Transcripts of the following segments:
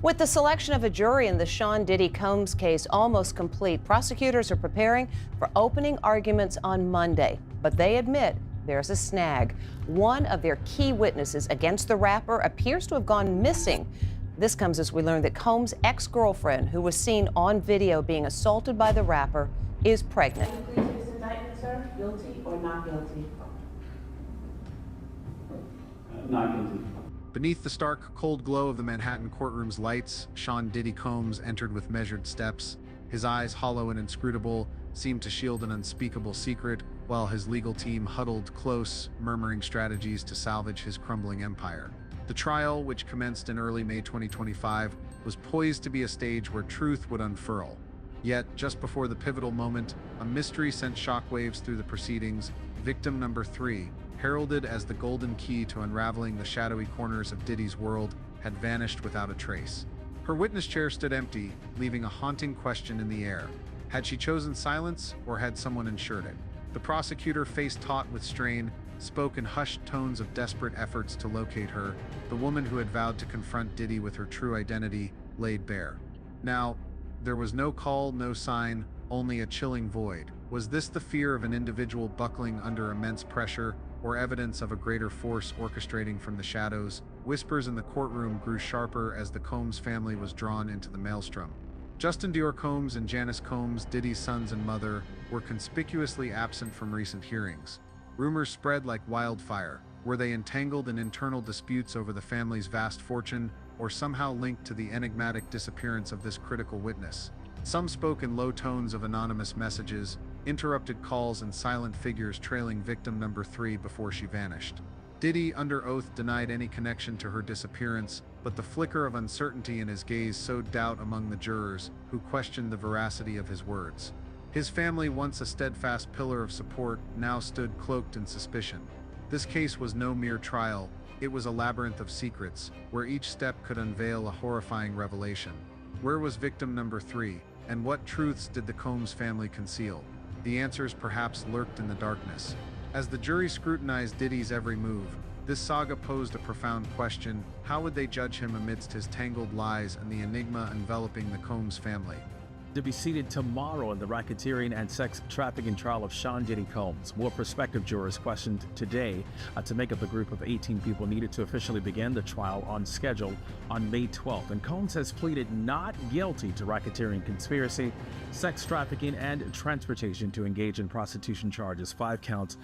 With the selection of a jury in the Sean Diddy Combs case almost complete, prosecutors are preparing for opening arguments on Monday. But they admit there's a snag. One of their key witnesses against the rapper appears to have gone missing. This comes as we learn that Combs' ex-girlfriend, who was seen on video being assaulted by the rapper, is pregnant. Please this indictment, sir, guilty or not guilty? Not guilty. Beneath the stark, cold glow of the Manhattan courtroom's lights, Sean Diddy Combs entered with measured steps. His eyes, hollow and inscrutable, seemed to shield an unspeakable secret, while his legal team huddled close, murmuring strategies to salvage his crumbling empire. The trial, which commenced in early May 2025, was poised to be a stage where truth would unfurl. Yet, just before the pivotal moment, a mystery sent shockwaves through the proceedings. Victim number 3, heralded as the golden key to unraveling the shadowy corners of Diddy's world, had vanished without a trace. Her witness chair stood empty, leaving a haunting question in the air. Had she chosen silence, or had someone ensured it? The prosecutor, face taut with strain, spoke in hushed tones of desperate efforts to locate her. The woman who had vowed to confront Diddy with her true identity laid bare. Now, there was no call, no sign, only a chilling void. Was this the fear of an individual buckling under immense pressure, or evidence of a greater force orchestrating from the shadows? Whispers in the courtroom grew sharper as the Combs family was drawn into the maelstrom. Justin Dior Combs and Janice Combs, Diddy's sons and mother, were conspicuously absent from recent hearings. Rumors spread like wildfire. Were they entangled in internal disputes over the family's vast fortune, or somehow linked to the enigmatic disappearance of this critical witness? Some spoke in low tones of anonymous messages, interrupted calls and silent figures trailing victim number 3 before she vanished. Diddy, under oath, denied any connection to her disappearance, but the flicker of uncertainty in his gaze sowed doubt among the jurors, who questioned the veracity of his words. His family, once a steadfast pillar of support, now stood cloaked in suspicion. This case was no mere trial, it was a labyrinth of secrets, where each step could unveil a horrifying revelation. Where was victim number 3, and what truths did the Combs family conceal? The answers perhaps lurked in the darkness. As the jury scrutinized Diddy's every move, this saga posed a profound question: how would they judge him amidst his tangled lies and the enigma enveloping the Combs family? To be seated tomorrow in the racketeering and sex trafficking trial of Sean Diddy Combs. More prospective jurors questioned today to make up the group of 18 people needed to officially begin the trial on schedule on May 12th. And Combs has pleaded not guilty to racketeering, conspiracy, sex trafficking, and transportation to engage in prostitution charges, 5 counts.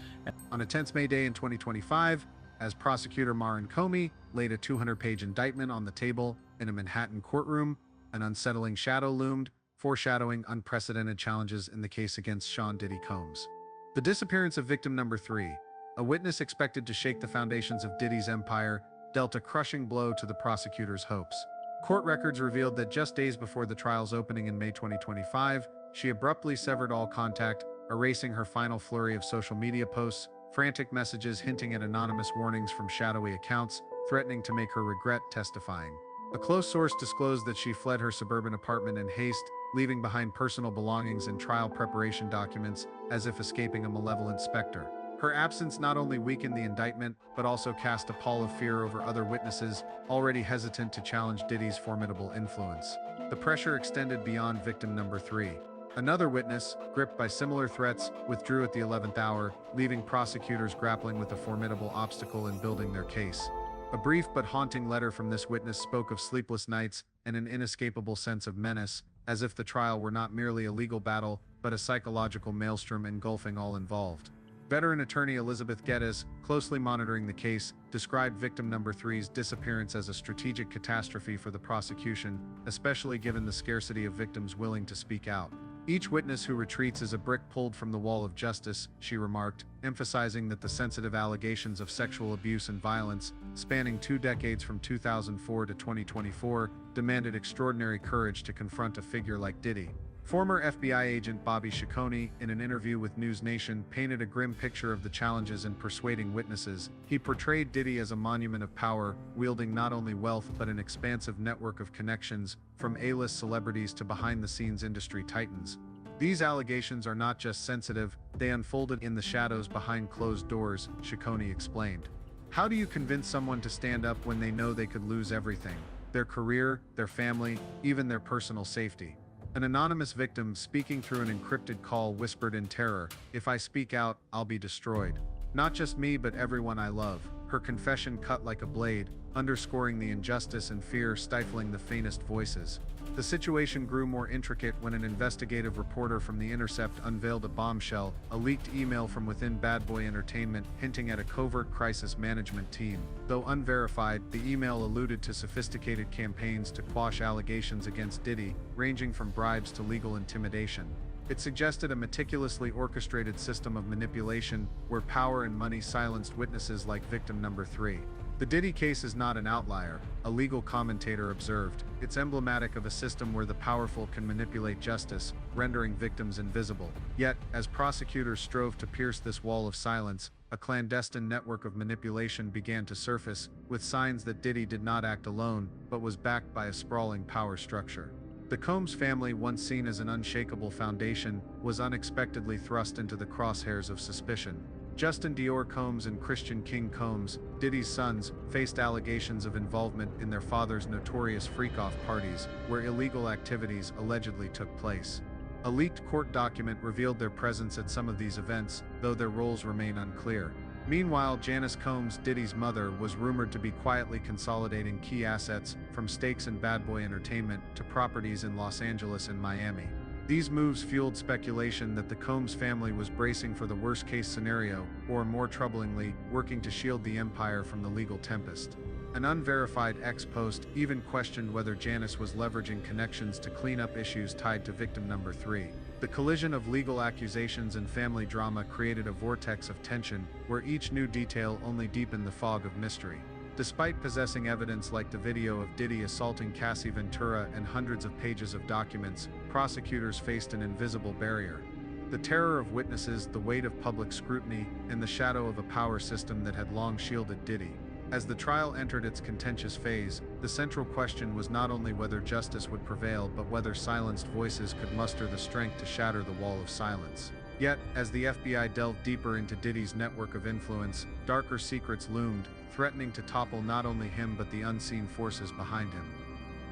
On a tense May day in 2025, as prosecutor Marin Comey laid a 200-page indictment on the table in a Manhattan courtroom, an unsettling shadow loomed, foreshadowing unprecedented challenges in the case against Sean Diddy Combs. The disappearance of victim number 3, a witness expected to shake the foundations of Diddy's empire, dealt a crushing blow to the prosecutor's hopes. Court records revealed that just days before the trial's opening in May 2025, she abruptly severed all contact, erasing her final flurry of social media posts, frantic messages hinting at anonymous warnings from shadowy accounts, threatening to make her regret testifying. A close source disclosed that she fled her suburban apartment in haste, leaving behind personal belongings and trial preparation documents as if escaping a malevolent specter. Her absence not only weakened the indictment, but also cast a pall of fear over other witnesses already hesitant to challenge Diddy's formidable influence. The pressure extended beyond victim number 3. Another witness, gripped by similar threats, withdrew at the 11th hour, leaving prosecutors grappling with a formidable obstacle in building their case. A brief but haunting letter from this witness spoke of sleepless nights and an inescapable sense of menace, as if the trial were not merely a legal battle, but a psychological maelstrom engulfing all involved. Veteran attorney Elizabeth Geddes, closely monitoring the case, described victim number 3's disappearance as a strategic catastrophe for the prosecution, especially given the scarcity of victims willing to speak out. Each witness who retreats is a brick pulled from the wall of justice, she remarked, emphasizing that the sensitive allegations of sexual abuse and violence, spanning 2 decades from 2004 to 2024, demanded extraordinary courage to confront a figure like Diddy. Former FBI agent Bobby Ciccone, in an interview with News Nation, painted a grim picture of the challenges in persuading witnesses. He portrayed Diddy as a monument of power, wielding not only wealth but an expansive network of connections, from A-list celebrities to behind-the-scenes industry titans. These allegations are not just sensitive, they unfolded in the shadows behind closed doors, Ciccone explained. How do you convince someone to stand up when they know they could lose everything? their career, their family, even their personal safety. An anonymous victim speaking through an encrypted call whispered in terror, "If I speak out, I'll be destroyed. Not just me, but everyone I love." Her confession cut like a blade, underscoring the injustice and fear stifling the faintest voices. The situation grew more intricate when an investigative reporter from The Intercept unveiled a bombshell, a leaked email from within Bad Boy Entertainment hinting at a covert crisis management team. Though unverified, the email alluded to sophisticated campaigns to quash allegations against Diddy, ranging from bribes to legal intimidation. It suggested a meticulously orchestrated system of manipulation where power and money silenced witnesses like victim number 3. The Diddy case is not an outlier, a legal commentator observed. It's emblematic of a system where the powerful can manipulate justice, rendering victims invisible. Yet, as prosecutors strove to pierce this wall of silence, a clandestine network of manipulation began to surface, with signs that Diddy did not act alone, but was backed by a sprawling power structure. The Combs family, once seen as an unshakable foundation, was unexpectedly thrust into the crosshairs of suspicion. Justin Dior Combs and Christian King Combs, Diddy's sons, faced allegations of involvement in their father's notorious freak-off parties, where illegal activities allegedly took place. A leaked court document revealed their presence at some of these events, though their roles remain unclear. Meanwhile, Janice Combs, Diddy's mother, was rumored to be quietly consolidating key assets, from stakes in Bad Boy Entertainment to properties in Los Angeles and Miami. These moves fueled speculation that the Combs family was bracing for the worst-case scenario, or more troublingly, working to shield the empire from the legal tempest. An unverified ex-post even questioned whether Janice was leveraging connections to clean up issues tied to victim number 3. The collision of legal accusations and family drama created a vortex of tension, where each new detail only deepened the fog of mystery. Despite possessing evidence like the video of Diddy assaulting Cassie Ventura and hundreds of pages of documents, prosecutors faced an invisible barrier. The terror of witnesses, the weight of public scrutiny, and the shadow of a power system that had long shielded Diddy. As the trial entered its contentious phase, the central question was not only whether justice would prevail, but whether silenced voices could muster the strength to shatter the wall of silence. Yet, as the FBI delved deeper into Diddy's network of influence, darker secrets loomed, threatening to topple not only him but the unseen forces behind him.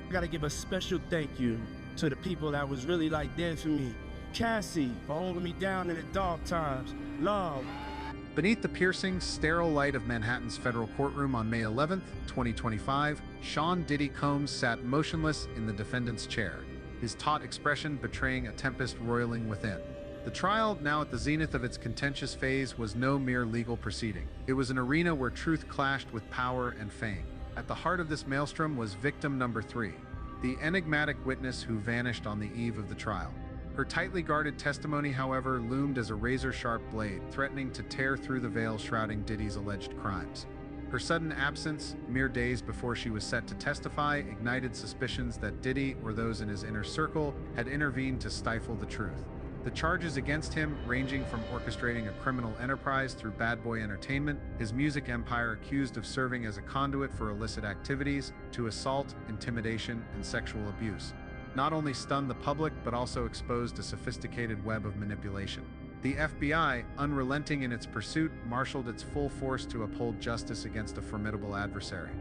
I gotta give a special thank you to the people that was really like there for me. Cassie, for holding me down in the dark times. Love. Beneath the piercing, sterile light of Manhattan's federal courtroom on May 11, 2025, Sean Diddy Combs sat motionless in the defendant's chair, his taut expression betraying a tempest roiling within. The trial, now at the zenith of its contentious phase, was no mere legal proceeding. It was an arena where truth clashed with power and fame. At the heart of this maelstrom was victim number 3, the enigmatic witness who vanished on the eve of the trial. Her tightly guarded testimony, however, loomed as a razor-sharp blade, threatening to tear through the veil shrouding Diddy's alleged crimes. Her sudden absence, mere days before she was set to testify, ignited suspicions that Diddy, or those in his inner circle, had intervened to stifle the truth. The charges against him, ranging from orchestrating a criminal enterprise through Bad Boy Entertainment, his music empire accused of serving as a conduit for illicit activities, to assault, intimidation, and sexual abuse, not only stunned the public but also exposed a sophisticated web of manipulation. The FBI, unrelenting in its pursuit, marshaled its full force to uphold justice against a formidable adversary.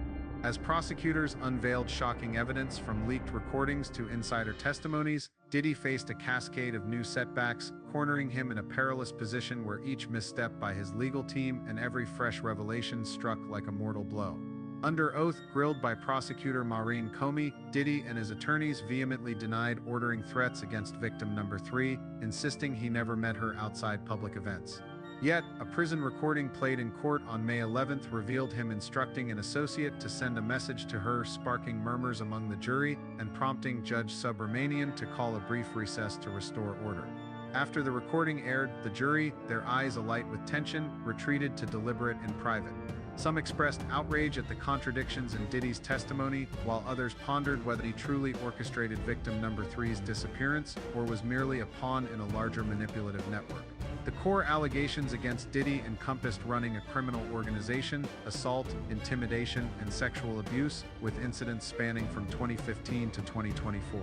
As prosecutors unveiled shocking evidence from leaked recordings to insider testimonies, Diddy faced a cascade of new setbacks, cornering him in a perilous position where each misstep by his legal team and every fresh revelation struck like a mortal blow. Under oath, grilled by prosecutor Maureen Comey, Diddy and his attorneys vehemently denied ordering threats against victim number 3, insisting he never met her outside public events. Yet, a prison recording played in court on May 11th revealed him instructing an associate to send a message to her, sparking murmurs among the jury and prompting Judge Subramanian to call a brief recess to restore order. After the recording aired, the jury, their eyes alight with tension, retreated to deliberate in private. Some expressed outrage at the contradictions in Diddy's testimony, while others pondered whether he truly orchestrated victim number 3's disappearance or was merely a pawn in a larger manipulative network. The core allegations against Diddy encompassed running a criminal organization, assault, intimidation, and sexual abuse, with incidents spanning from 2015 to 2024.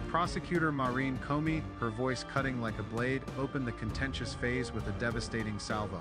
Prosecutor Maureen Comey, her voice cutting like a blade, opened the contentious phase with a devastating salvo.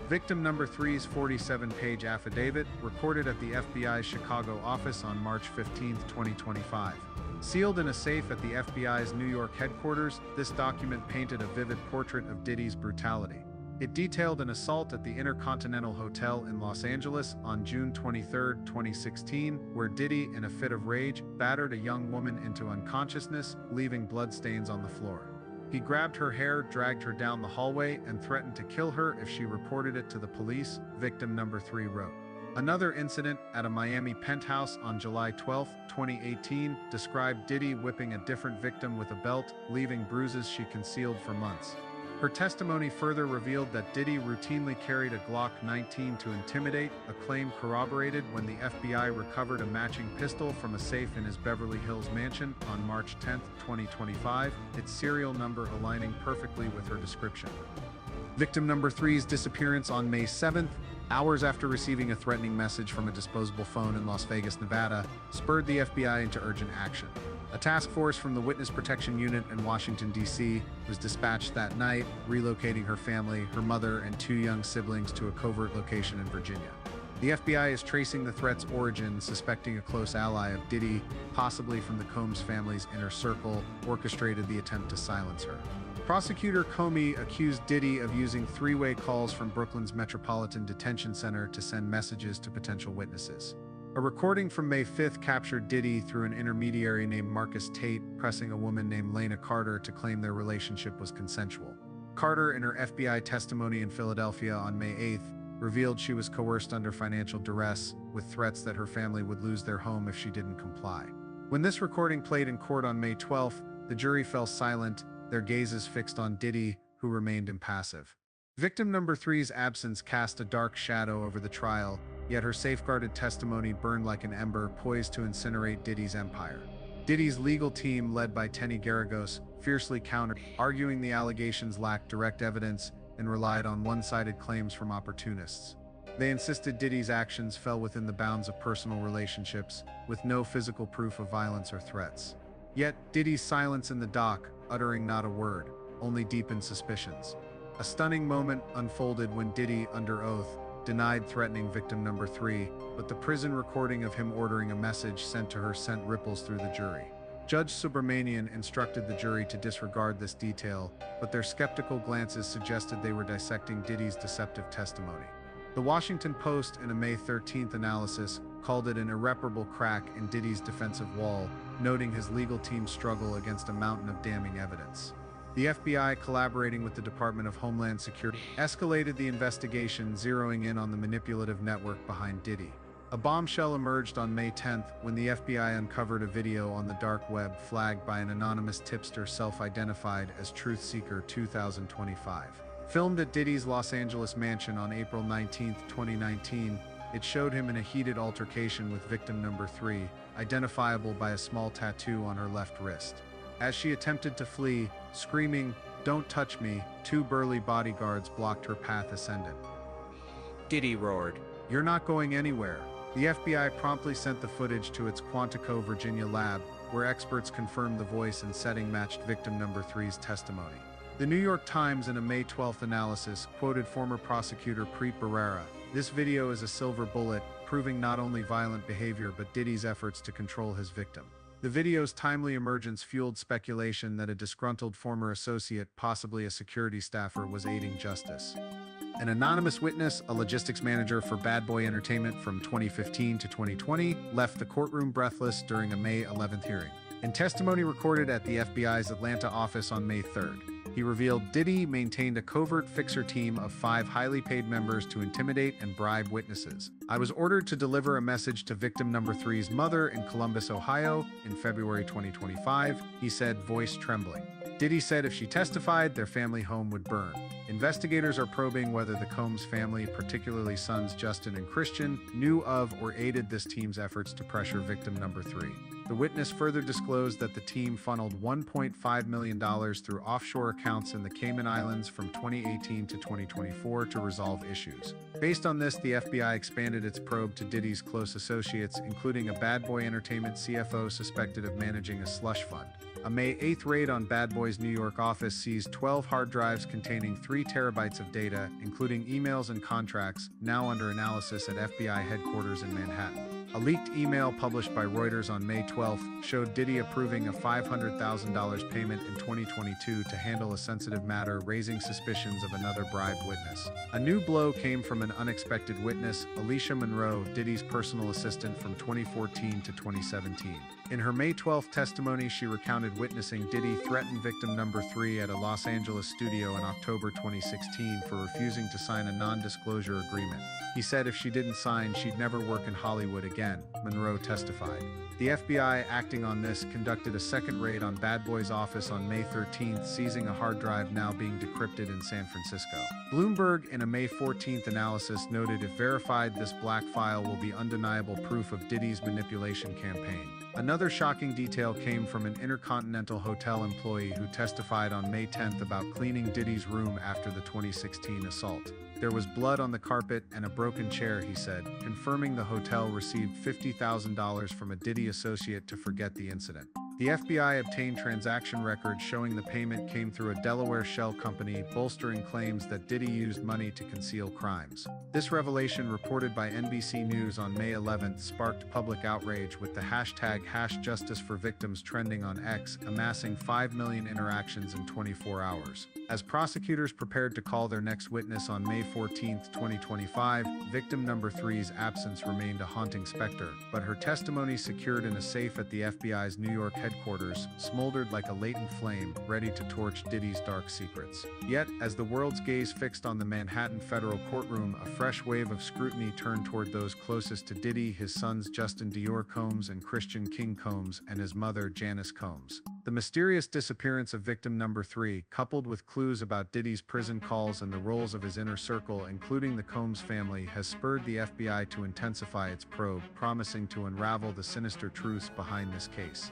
Victim number three's 47-page affidavit, recorded at the FBI's Chicago office on March 15, 2025. Sealed in a safe at the FBI's New York headquarters, this document painted a vivid portrait of Diddy's brutality. It detailed an assault at the Intercontinental Hotel in Los Angeles on June 23, 2016, where Diddy, in a fit of rage, battered a young woman into unconsciousness, leaving bloodstains on the floor. He grabbed her hair, dragged her down the hallway, and threatened to kill her if she reported it to the police, victim number 3 wrote. Another incident at a Miami penthouse on July 12, 2018, described Diddy whipping a different victim with a belt, leaving bruises she concealed for months. Her testimony further revealed that Diddy routinely carried a Glock 19 to intimidate, a claim corroborated when the FBI recovered a matching pistol from a safe in his Beverly Hills mansion on March 10, 2025, its serial number aligning perfectly with her description. Victim number 3's disappearance on May 7th, hours after receiving a threatening message from a disposable phone in Las Vegas, Nevada, spurred the FBI into urgent action. A task force from the Witness Protection Unit in Washington, D.C. was dispatched that night, relocating her family, her mother, and 2 young siblings to a covert location in Virginia. The FBI is tracing the threat's origin, suspecting a close ally of Diddy, possibly from the Combs family's inner circle, orchestrated the attempt to silence her. Prosecutor Comey accused Diddy of using 3-way calls from Brooklyn's Metropolitan Detention Center to send messages to potential witnesses. A recording from May 5th captured Diddy through an intermediary named Marcus Tate, pressing a woman named Lena Carter to claim their relationship was consensual. Carter, in her FBI testimony in Philadelphia on May 8th, revealed she was coerced under financial duress, with threats that her family would lose their home if she didn't comply. When this recording played in court on May 12th, the jury fell silent, their gazes fixed on Diddy, who remained impassive. Victim number 3's absence cast a dark shadow over the trial, yet her safeguarded testimony burned like an ember poised to incinerate Diddy's empire. Diddy's legal team, led by Tenny Garagos, fiercely countered, arguing the allegations lacked direct evidence and relied on one-sided claims from opportunists. They insisted Diddy's actions fell within the bounds of personal relationships, with no physical proof of violence or threats. Yet, Diddy's silence in the dock, uttering not a word, only deepened suspicions. A stunning moment unfolded when Diddy, under oath, denied threatening victim number 3, but the prison recording of him ordering a message sent to her sent ripples through the jury. Judge Subramanian instructed the jury to disregard this detail, but their skeptical glances suggested they were dissecting Diddy's deceptive testimony. The Washington Post, in a May 13th analysis, called it an irreparable crack in Diddy's defensive wall, noting his legal team's struggle against a mountain of damning evidence. The FBI, collaborating with the Department of Homeland Security, escalated the investigation, zeroing in on the manipulative network behind Diddy. A bombshell emerged on May 10th when the FBI uncovered a video on the dark web flagged by an anonymous tipster self-identified as Truth Seeker 2025. Filmed at Diddy's Los Angeles mansion on April 19, 2019, it showed him in a heated altercation with victim number 3, identifiable by a small tattoo on her left wrist. As she attempted to flee, screaming, "Don't touch me," 2 burly bodyguards blocked her path ascendant. Diddy roared, "You're not going anywhere." The FBI promptly sent the footage to its Quantico, Virginia lab, where experts confirmed the voice and setting matched victim number 3's testimony. The New York Times, in a May 12th analysis, quoted former prosecutor Preet Bharara. "This video is a silver bullet, proving not only violent behavior but Diddy's efforts to control his victim." The video's timely emergence fueled speculation that a disgruntled former associate, possibly a security staffer, was aiding justice. An anonymous witness, a logistics manager for Bad Boy Entertainment from 2015 to 2020, left the courtroom breathless during a May 11th hearing. In testimony recorded at the FBI's Atlanta office on May 3rd, he revealed Diddy maintained a covert fixer team of 5 highly paid members to intimidate and bribe witnesses. "I was ordered to deliver a message to victim number 3's mother in Columbus, Ohio, in February 2025, he said, voice trembling. Diddy said if she testified, their family home would burn. Investigators are probing whether the Combs family, particularly sons Justin and Christian, knew of or aided this team's efforts to pressure victim number 3. The witness further disclosed that the team funneled $1.5 million through offshore accounts in the Cayman Islands from 2018 to 2024 to resolve issues. Based on this, the FBI expanded its probe to Diddy's close associates, including a Bad Boy Entertainment CFO suspected of managing a slush fund. A May 8th raid on Bad Boy's New York office seized 12 hard drives containing 3 terabytes of data, including emails and contracts, now under analysis at FBI headquarters in Manhattan. A leaked email published by Reuters on May 12th showed Diddy approving a $500,000 payment in 2022 to handle a sensitive matter, raising suspicions of another bribed witness. A new blow came from an unexpected witness, Alicia Monroe, Diddy's personal assistant from 2014 to 2017. In her May 12th testimony, she recounted witnessing Diddy threaten victim number 3 at a Los Angeles studio in October 2016 for refusing to sign a non-disclosure agreement. He said if she didn't sign, she'd never work in Hollywood again, Monroe testified. The FBI, acting on this, conducted a second raid on Bad Boy's office on May 13th, seizing a hard drive now being decrypted in San Francisco. Bloomberg, in a May 14th analysis, noted if verified, this black file will be undeniable proof of Diddy's manipulation campaign. Another shocking detail came from an Intercontinental Hotel employee who testified on May 10th about cleaning Diddy's room after the 2016 assault. There was blood on the carpet and a broken chair, he said, confirming the hotel received $50,000 from a Diddy associate to forget the incident. The FBI obtained transaction records showing the payment came through a Delaware shell company, bolstering claims that Diddy used money to conceal crimes. This revelation, reported by NBC News on May 11th, sparked public outrage, with the hashtag #JusticeForVictims trending on X, amassing 5 million interactions in 24 hours. As prosecutors prepared to call their next witness on May 14, 2025, victim number 3's absence remained a haunting specter, but her testimony, secured in a safe at the FBI's New York headquarters, smoldered like a latent flame, ready to torch Diddy's dark secrets. Yet, as the world's gaze fixed on the Manhattan federal courtroom, a fresh wave of scrutiny turned toward those closest to Diddy, his sons Justin Dior Combs and Christian King Combs, and his mother Janice Combs. The mysterious disappearance of victim number 3, coupled with clues about Diddy's prison calls and the roles of his inner circle, including the Combs family, has spurred the FBI to intensify its probe, promising to unravel the sinister truths behind this case.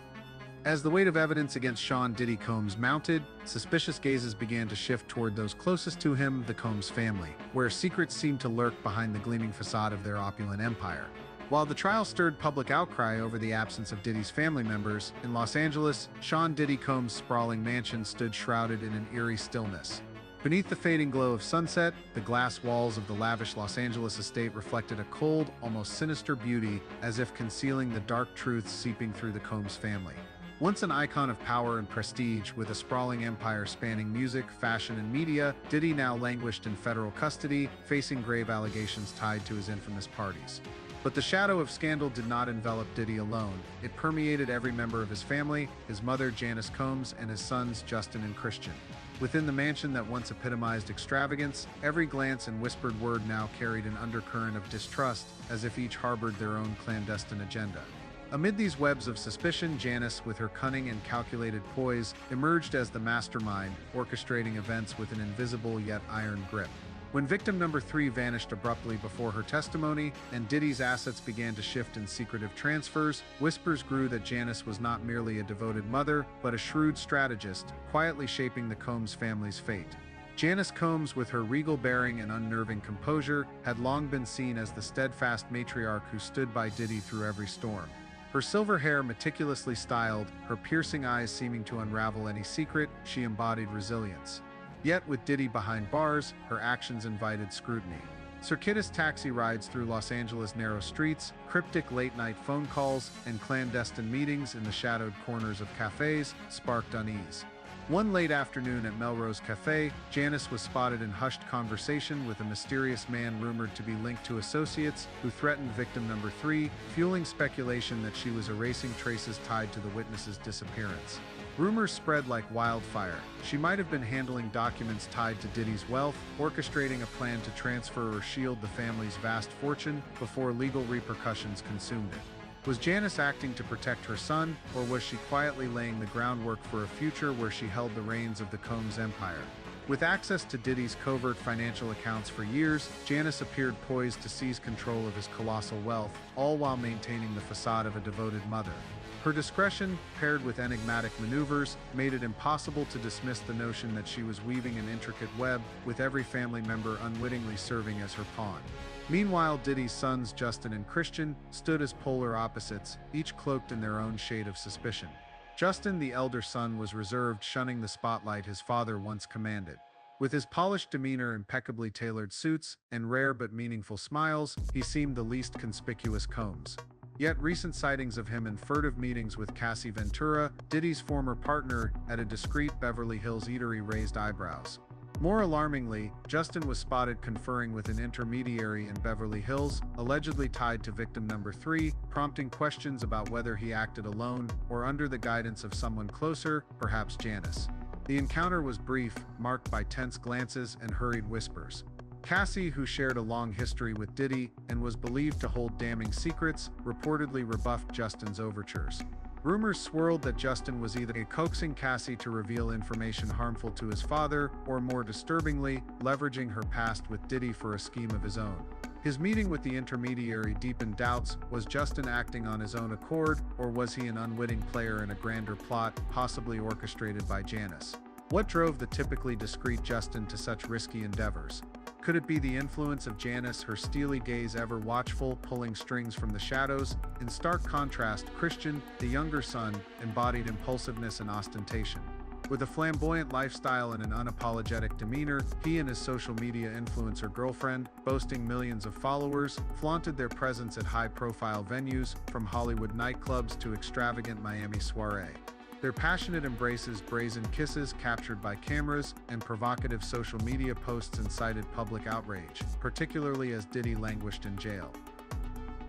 As the weight of evidence against Sean Diddy Combs mounted, suspicious gazes began to shift toward those closest to him, the Combs family, where secrets seemed to lurk behind the gleaming facade of their opulent empire. While the trial stirred public outcry over the absence of Diddy's family members, in Los Angeles, Sean Diddy Combs' sprawling mansion stood shrouded in an eerie stillness. Beneath the fading glow of sunset, the glass walls of the lavish Los Angeles estate reflected a cold, almost sinister beauty, as if concealing the dark truths seeping through the Combs family. Once an icon of power and prestige, with a sprawling empire spanning music, fashion, and media, Diddy now languished in federal custody, facing grave allegations tied to his infamous parties. But the shadow of scandal did not envelop Diddy alone. It permeated every member of his family, his mother Janice Combs and his sons Justin and Christian. Within the mansion that once epitomized extravagance, every glance and whispered word now carried an undercurrent of distrust, as if each harbored their own clandestine agenda. Amid these webs of suspicion, Janice, with her cunning and calculated poise, emerged as the mastermind, orchestrating events with an invisible yet iron grip. When victim number 3 vanished abruptly before her testimony, and Diddy's assets began to shift in secretive transfers, whispers grew that Janice was not merely a devoted mother, but a shrewd strategist, quietly shaping the Combs family's fate. Janice Combs, with her regal bearing and unnerving composure, had long been seen as the steadfast matriarch who stood by Diddy through every storm. Her silver hair meticulously styled, her piercing eyes seeming to unravel any secret, she embodied resilience. Yet, with Diddy behind bars, her actions invited scrutiny. Circuitous taxi rides through Los Angeles' narrow streets, cryptic late-night phone calls, and clandestine meetings in the shadowed corners of cafes sparked unease. One late afternoon at Melrose Cafe, Janice was spotted in hushed conversation with a mysterious man rumored to be linked to associates who threatened victim number 3, fueling speculation that she was erasing traces tied to the witness's disappearance. Rumors spread like wildfire. She might have been handling documents tied to Diddy's wealth, orchestrating a plan to transfer or shield the family's vast fortune before legal repercussions consumed it. Was Janice acting to protect her son, or was she quietly laying the groundwork for a future where she held the reins of the Combs empire? With access to Diddy's covert financial accounts for years, Janice appeared poised to seize control of his colossal wealth, all while maintaining the facade of a devoted mother. Her discretion, paired with enigmatic maneuvers, made it impossible to dismiss the notion that she was weaving an intricate web, with every family member unwittingly serving as her pawn. Meanwhile, Diddy's sons Justin and Christian stood as polar opposites, each cloaked in their own shade of suspicion. Justin, the elder son, was reserved, shunning the spotlight his father once commanded. With his polished demeanor, impeccably tailored suits, and rare but meaningful smiles, he seemed the least conspicuous Combs. Yet recent sightings of him in furtive meetings with Cassie Ventura, Diddy's former partner, at a discreet Beverly Hills eatery raised eyebrows. More alarmingly, Justin was spotted conferring with an intermediary in Beverly Hills, allegedly tied to victim number 3, prompting questions about whether he acted alone or under the guidance of someone closer, perhaps Janice. The encounter was brief, marked by tense glances and hurried whispers. Cassie, who shared a long history with Diddy and was believed to hold damning secrets, reportedly rebuffed Justin's overtures. Rumors swirled that Justin was either coaxing Cassie to reveal information harmful to his father, or more disturbingly, leveraging her past with Diddy for a scheme of his own. His meeting with the intermediary deepened doubts. Was Justin acting on his own accord, or was he an unwitting player in a grander plot, possibly orchestrated by Janice? What drove the typically discreet Justin to such risky endeavors? Could it be the influence of Janice, her steely gaze ever watchful, pulling strings from the shadows? In stark contrast, Christian, the younger son, embodied impulsiveness and ostentation. With a flamboyant lifestyle and an unapologetic demeanor, he and his social media influencer girlfriend, boasting millions of followers, flaunted their presence at high-profile venues, from Hollywood nightclubs to extravagant Miami soirees. Their passionate embraces, brazen kisses captured by cameras, and provocative social media posts incited public outrage, particularly as Diddy languished in jail.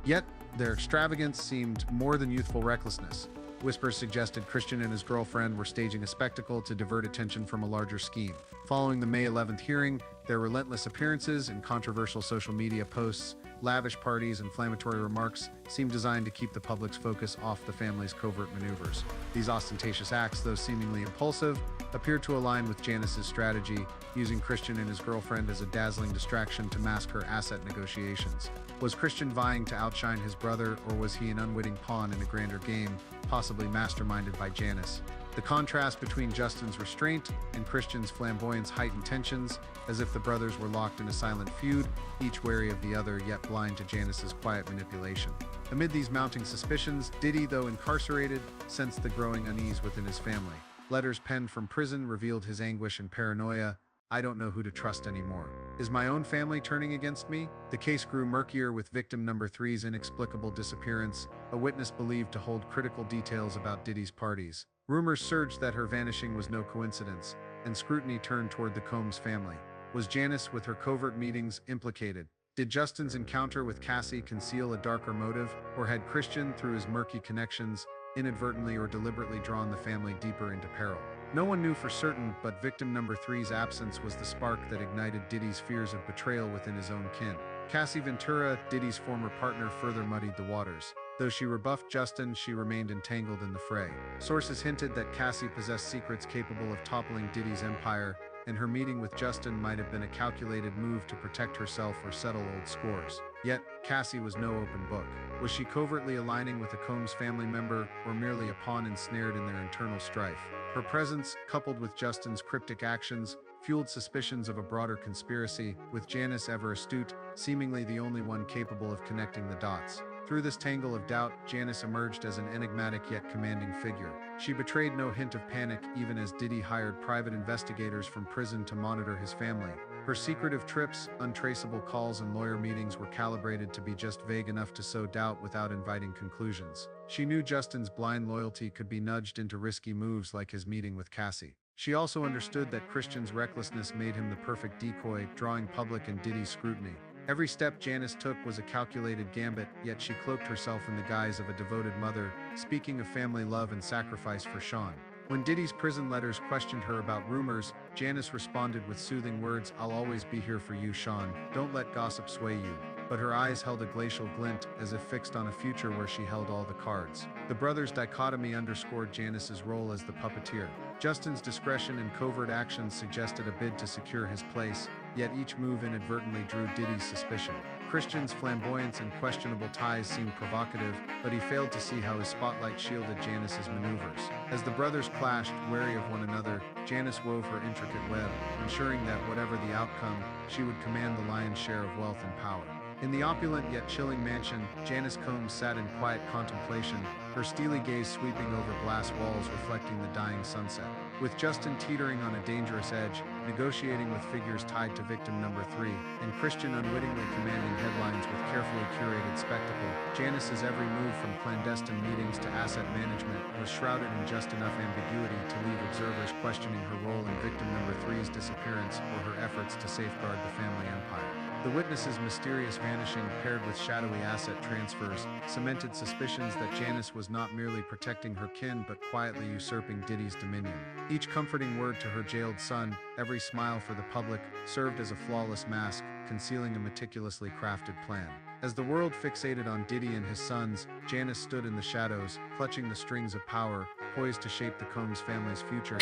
Yet, their extravagance seemed more than youthful recklessness. Whispers suggested Christian and his girlfriend were staging a spectacle to divert attention from a larger scheme. Following the May 11th hearing, their relentless appearances and controversial social media posts, lavish parties, and inflammatory remarks seemed designed to keep the public's focus off the family's covert maneuvers. These ostentatious acts, though seemingly impulsive, appeared to align with Janice's strategy, using Christian and his girlfriend as a dazzling distraction to mask her asset negotiations. Was Christian vying to outshine his brother, or was he an unwitting pawn in a grander game, possibly masterminded by Janice? The contrast between Justin's restraint and Christian's flamboyance heightened tensions, as if the brothers were locked in a silent feud, each wary of the other yet blind to Janice's quiet manipulation. Amid these mounting suspicions, Diddy, though incarcerated, sensed the growing unease within his family. Letters penned from prison revealed his anguish and paranoia. "I don't know who to trust anymore. Is my own family turning against me?" The case grew murkier with victim number 3's inexplicable disappearance, a witness believed to hold critical details about Diddy's parties. Rumors surged that her vanishing was no coincidence, and scrutiny turned toward the Combs family. Was Janice, with her covert meetings, implicated? Did Justin's encounter with Cassie conceal a darker motive, or had Christian, through his murky connections, inadvertently or deliberately drawn the family deeper into peril? No one knew for certain, but victim number 3's absence was the spark that ignited Diddy's fears of betrayal within his own kin. Cassie Ventura, Diddy's former partner, further muddied the waters. Though she rebuffed Justin, she remained entangled in the fray. Sources hinted that Cassie possessed secrets capable of toppling Diddy's empire, and her meeting with Justin might have been a calculated move to protect herself or settle old scores. Yet, Cassie was no open book. Was she covertly aligning with a Combs family member, or merely a pawn ensnared in their internal strife? Her presence, coupled with Justin's cryptic actions, fueled suspicions of a broader conspiracy, with Janice, ever astute, seemingly the only one capable of connecting the dots. Through this tangle of doubt, Janice emerged as an enigmatic yet commanding figure. She betrayed no hint of panic, even as Diddy hired private investigators from prison to monitor his family. Her secretive trips, untraceable calls, and lawyer meetings were calibrated to be just vague enough to sow doubt without inviting conclusions. She knew Justin's blind loyalty could be nudged into risky moves like his meeting with Cassie. She also understood that Christian's recklessness made him the perfect decoy, drawing public and Diddy's scrutiny. Every step Janice took was a calculated gambit, yet she cloaked herself in the guise of a devoted mother, speaking of family love and sacrifice for Sean. When Diddy's prison letters questioned her about rumors, Janice responded with soothing words, "I'll always be here for you, Sean. Don't let gossip sway you." But her eyes held a glacial glint, as if fixed on a future where she held all the cards. The brothers' dichotomy underscored Janice's role as the puppeteer. Justin's discretion and covert actions suggested a bid to secure his place, yet each move inadvertently drew Diddy's suspicion. Christian's flamboyance and questionable ties seemed provocative, but he failed to see how his spotlight shielded Janice's maneuvers. As the brothers clashed, wary of one another, Janice wove her intricate web, ensuring that whatever the outcome, she would command the lion's share of wealth and power. In the opulent yet chilling mansion, Janice Combs sat in quiet contemplation, her steely gaze sweeping over glass walls reflecting the dying sunset. With Justin teetering on a dangerous edge, negotiating with figures tied to victim number 3, and Christian unwittingly commanding headlines with carefully curated spectacle, Janice's every move from clandestine meetings to asset management was shrouded in just enough ambiguity to leave observers questioning her role in victim number 3's disappearance or her efforts to safeguard the family empire. The witness's mysterious vanishing paired with shadowy asset transfers cemented suspicions that Janice was not merely protecting her kin but quietly usurping Diddy's dominion. Each comforting word to her jailed son, every smile for the public, served as a flawless mask, concealing a meticulously crafted plan. As the world fixated on Diddy and his sons, Janice stood in the shadows, clutching the strings of power, poised to shape the Combs family's future,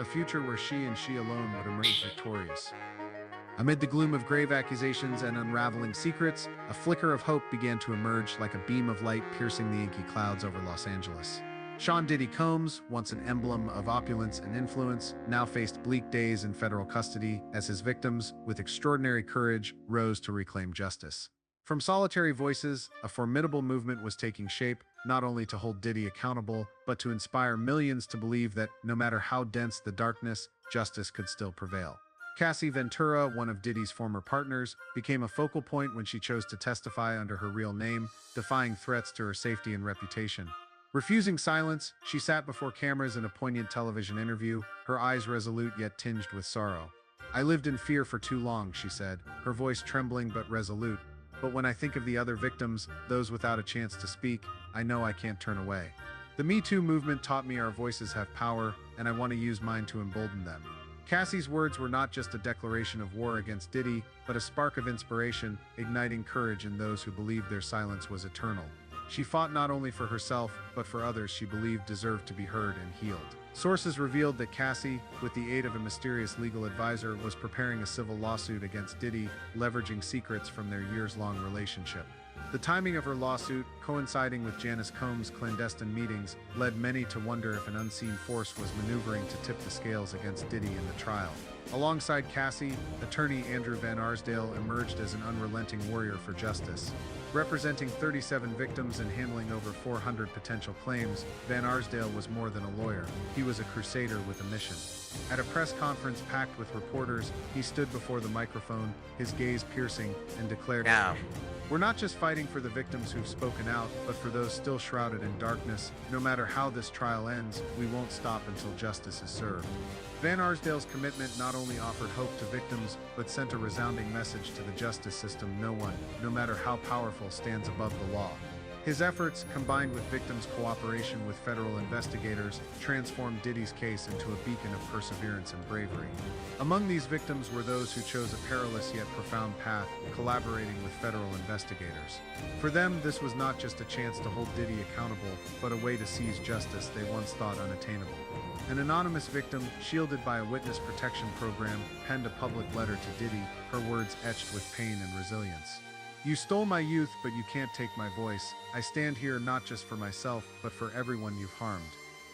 a future where she and she alone would emerge victorious. Amid the gloom of grave accusations and unraveling secrets, a flicker of hope began to emerge like a beam of light piercing the inky clouds over Los Angeles. Sean Diddy Combs, once an emblem of opulence and influence, now faced bleak days in federal custody as his victims, with extraordinary courage, rose to reclaim justice. From solitary voices, a formidable movement was taking shape, not only to hold Diddy accountable, but to inspire millions to believe that, no matter how dense the darkness, justice could still prevail. Cassie Ventura, one of Diddy's former partners, became a focal point when she chose to testify under her real name, defying threats to her safety and reputation. Refusing silence, she sat before cameras in a poignant television interview, her eyes resolute yet tinged with sorrow. "I lived in fear for too long," she said, her voice trembling but resolute. "But when I think of the other victims, those without a chance to speak, I know I can't turn away. The Me Too movement taught me our voices have power, and I want to use mine to embolden them." Cassie's words were not just a declaration of war against Diddy, but a spark of inspiration, igniting courage in those who believed their silence was eternal. She fought not only for herself, but for others she believed deserved to be heard and healed. Sources revealed that Cassie, with the aid of a mysterious legal advisor, was preparing a civil lawsuit against Diddy, leveraging secrets from their years-long relationship. The timing of her lawsuit, coinciding with Janice Combs' clandestine meetings, led many to wonder if an unseen force was maneuvering to tip the scales against Diddy in the trial. Alongside Cassie, attorney Andrew Van Arsdale emerged as an unrelenting warrior for justice. Representing 37 victims and handling over 400 potential claims, Van Arsdale was more than a lawyer. He was a crusader with a mission. At a press conference packed with reporters, he stood before the microphone, his gaze piercing, and declared, Now, "We're not just fighting for the victims who've spoken out, but for those still shrouded in darkness. No matter how this trial ends, we won't stop until justice is served." Van Arsdale's commitment not only offered hope to victims, but sent a resounding message to the justice system: no one, no matter how powerful, stands above the law. His efforts, combined with victims' cooperation with federal investigators, transformed Diddy's case into a beacon of perseverance and bravery. Among these victims were those who chose a perilous yet profound path, collaborating with federal investigators. For them, this was not just a chance to hold Diddy accountable, but a way to seize justice they once thought unattainable. An anonymous victim, shielded by a witness protection program, penned a public letter to Diddy, her words etched with pain and resilience. "You stole my youth, but you can't take my voice. I stand here not just for myself, but for everyone you've harmed.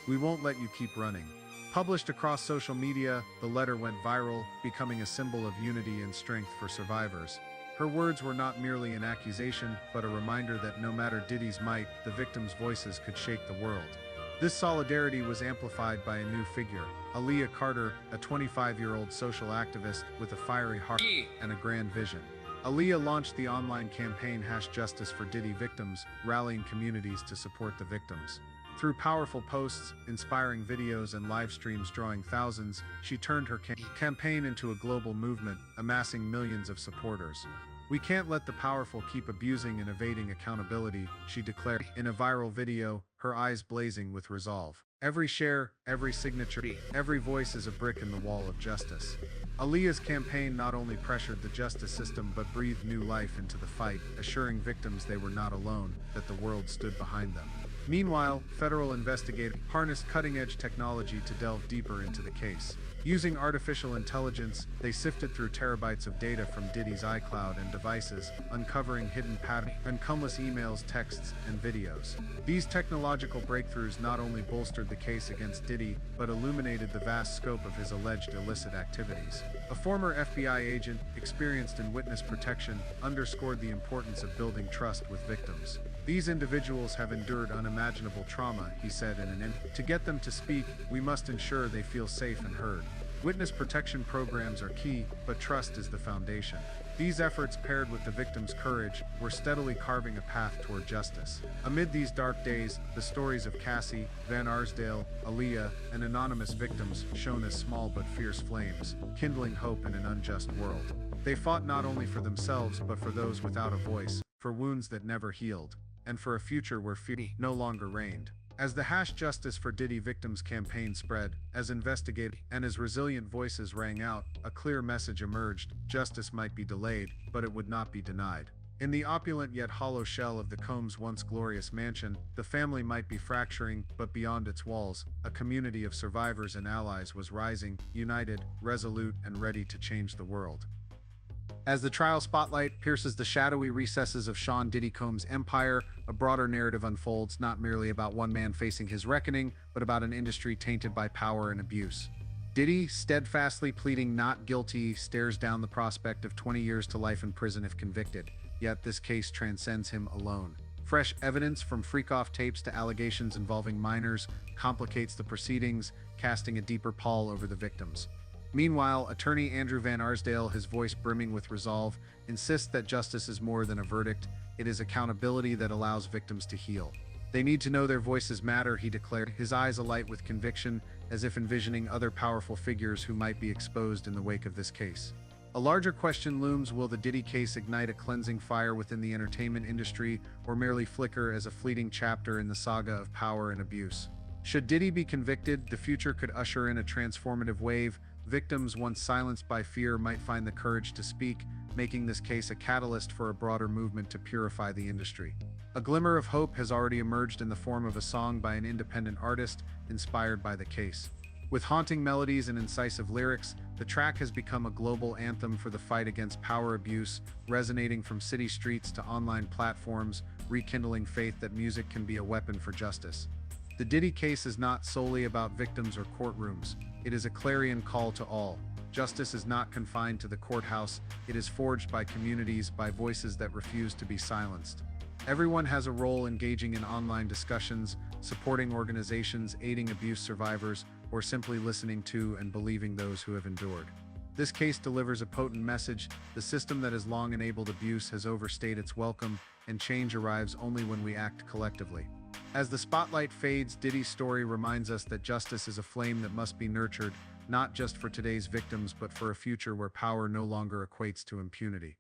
We won't let you keep running." Published across social media, the letter went viral, becoming a symbol of unity and strength for survivors. Her words were not merely an accusation, but a reminder that no matter Diddy's might, the victims' voices could shake the world. This solidarity was amplified by a new figure, Aaliyah Carter, a 25-year-old social activist with a fiery heart and a grand vision. Aaliyah launched the online campaign #Justice for Diddy Victims, rallying communities to support the victims. Through powerful posts, inspiring videos, and live streams drawing thousands, she turned her campaign into a global movement, amassing millions of supporters. "We can't let the powerful keep abusing and evading accountability," she declared in a viral video, her eyes blazing with resolve. "Every share, every signature, every voice is a brick in the wall of justice." Aaliyah's campaign not only pressured the justice system but breathed new life into the fight, assuring victims they were not alone, that the world stood behind them. Meanwhile, federal investigators harnessed cutting-edge technology to delve deeper into the case. Using artificial intelligence, they sifted through terabytes of data from Diddy's iCloud and devices, uncovering hidden patterns, encumbrous emails, texts, and videos. These technological breakthroughs not only bolstered the case against Diddy, but illuminated the vast scope of his alleged illicit activities. A former FBI agent, experienced in witness protection, underscored the importance of building trust with victims. These individuals have endured unimaginable trauma, he said in an interview. To get them to speak, we must ensure they feel safe and heard. Witness protection programs are key, but trust is the foundation. These efforts, paired with the victims' courage, were steadily carving a path toward justice. Amid these dark days, the stories of Cassie, Van Arsdale, Aaliyah, and anonymous victims shone as small but fierce flames, kindling hope in an unjust world. They fought not only for themselves but for those without a voice, for wounds that never healed, and for a future where fear no longer reigned. As the #Justice for Diddy Victims campaign spread, as investigators and as resilient voices rang out, a clear message emerged: justice might be delayed, but it would not be denied. In the opulent yet hollow shell of the Combs' once glorious mansion, the family might be fracturing, but beyond its walls, a community of survivors and allies was rising, united, resolute, and ready to change the world. As the trial spotlight pierces the shadowy recesses of Sean Diddy Combs' empire, a broader narrative unfolds, not merely about one man facing his reckoning, but about an industry tainted by power and abuse. Diddy, steadfastly pleading not guilty, stares down the prospect of 20 years to life in prison if convicted, yet this case transcends him alone. Fresh evidence, from freak-off tapes to allegations involving minors, complicates the proceedings, casting a deeper pall over the victims. Meanwhile, attorney Andrew Van Arsdale, his voice brimming with resolve, insists that justice is more than a verdict. It is accountability that allows victims to heal. They need to know their voices matter, he declared, his eyes alight with conviction, as if envisioning other powerful figures who might be exposed in the wake of this case. A larger question looms: will the Diddy case ignite a cleansing fire within the entertainment industry, or merely flicker as a fleeting chapter in the saga of power and abuse? Should Diddy be convicted, the future could usher in a transformative wave. Victims once silenced by fear might find the courage to speak, making this case a catalyst for a broader movement to purify the industry. A glimmer of hope has already emerged in the form of a song by an independent artist inspired by the case. With haunting melodies and incisive lyrics, the track has become a global anthem for the fight against power abuse, resonating from city streets to online platforms, rekindling faith that music can be a weapon for justice. The Diddy case is not solely about victims or courtrooms. It is a clarion call to all. Justice is not confined to the courthouse. It is forged by communities, by voices that refuse to be silenced. Everyone has a role, engaging in online discussions, supporting organizations, aiding abuse survivors, or simply listening to and believing those who have endured. This case delivers a potent message: the system that has long enabled abuse has overstayed its welcome, and change arrives only when we act collectively. As the spotlight fades, Diddy's story reminds us that justice is a flame that must be nurtured, not just for today's victims but for a future where power no longer equates to impunity.